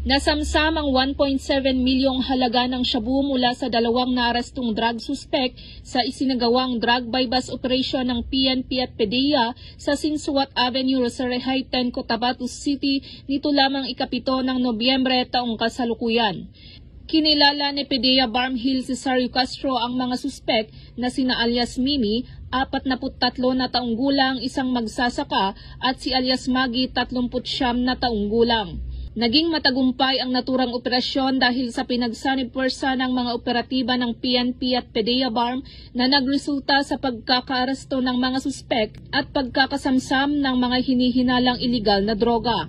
Nasamsam ang 1.7 milyong halaga ng shabu mula sa dalawang naarestong drug suspect sa isinagawang drug bypass operation ng PNP at PDEA sa Sinsuat Avenue, Rosario, Cotabato City nito lamang ikapito ng Nobyembre taong kasalukuyan. Kinilala ni PDEA Barmhill Cesario Castro ang mga suspect na sina alias Mimi, 43 na taong gulang, isang magsasaka, at si alias Maggie, 39 na taong gulang. Naging matagumpay ang naturang operasyon dahil sa pinagsanib puwersa ng mga operatiba ng PNP at PDEA BARM na nagresulta sa pagkakaaresto ng mga suspect at pagkakasamsam ng mga hinihinalang iligal na droga.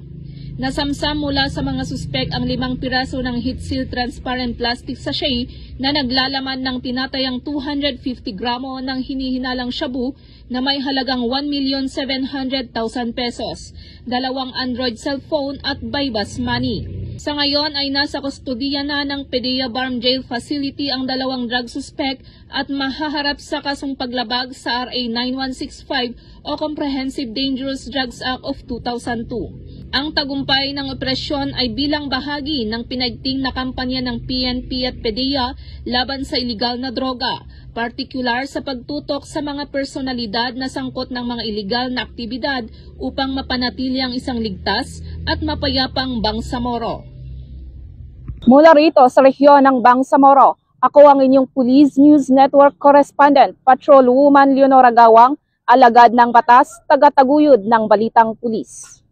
Nasamsam mula sa mga suspect ang 5 piraso ng heat seal transparent plastic sachet na naglalaman ng tinatayang 250 gramo ng hinihinalang shabu na may halagang 1,700,000 pesos, 2 Android cellphone at bypass money. Sa ngayon ay nasa kustodiya na ng PDEA BARM Jail Facility ang 2 drug suspect at mahaharap sa kasong paglabag sa RA 9165 o Comprehensive Dangerous Drugs Act of 2002. Ang tagumpay ng operasyon ay bilang bahagi ng pinaigting na kampanya ng PNP at PDEA laban sa iligal na droga, partikular sa pagtutok sa mga personalidad na sangkot ng mga iligal na aktibidad upang mapanatili ang isang ligtas at mapayapang Bangsamoro. Mula rito sa rehiyon ng Bangsamoro, ako ang inyong Police News Network Correspondent, Patrol Woman Leonora Gawang, alagad ng batas, tagataguyod ng Balitang Pulis.